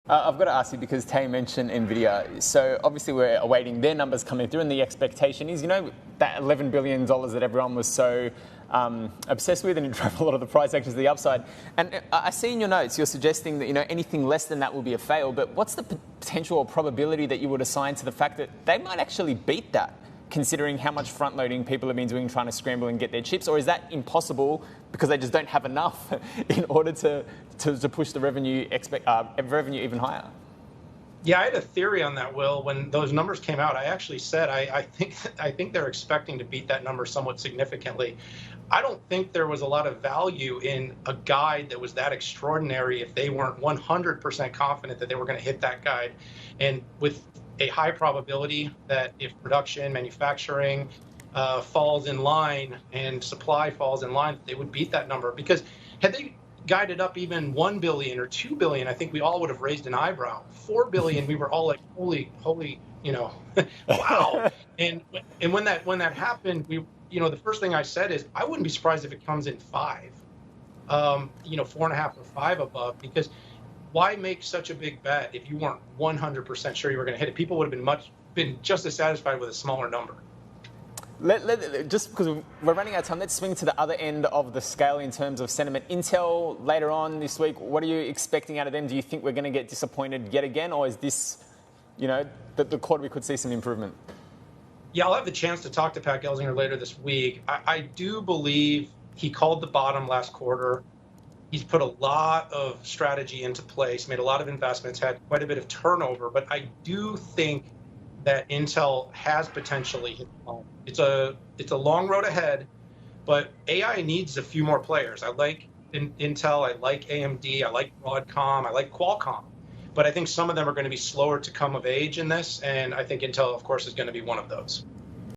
I've got to ask you because Tay mentioned Nvidia. So obviously we're awaiting their numbers coming through, and the expectation is, that $11 billion that everyone was so obsessed with, and it drove a lot of the price actions to the upside. And I see in your notes you're suggesting that anything less than that will be a fail. But what's the potential or probability that you would assign to the fact that they might actually beat that, considering how much front loading people have been doing trying to scramble and get their chips? Or is that impossible because they just don't have enough in order to push the revenue even higher? Yeah, I had a theory on that, Will. When those numbers came out, I actually said I think they're expecting to beat that number somewhat significantly. I don't think there was a lot of value in a guide that was that extraordinary if they weren't 100% confident that they were going to hit that guide. And with a high probability that if production, manufacturing falls in line and supply falls in line, they would beat that number. Because had they guided up even 1 billion or 2 billion, I think we all would have raised an eyebrow. 4 billion, we were all like, holy, wow. And when that happened, the first thing I said is I wouldn't be surprised if it comes in 5, 4.5 or 5 above, because why make such a big bet if you weren't 100% sure you were going to hit it? People would have been just as satisfied with a smaller number. Just because we're running out of time, let's swing to the other end of the scale in terms of sentiment. Intel later on this week, what are you expecting out of them? Do you think we're going to get disappointed yet again, or is this, the quarter we could see some improvement? Yeah, I'll have the chance to talk to Pat Gelsinger later this week. I do believe he called the bottom last quarter. He's put a lot of strategy into place, made a lot of investments, had quite a bit of turnover, but I do think that Intel has potentially hit home. It's a long road ahead, but AI needs a few more players. I like Intel, I like AMD, I like Broadcom, I like Qualcomm, but I think some of them are going to be slower to come of age in this, and I think Intel, of course, is going to be one of those.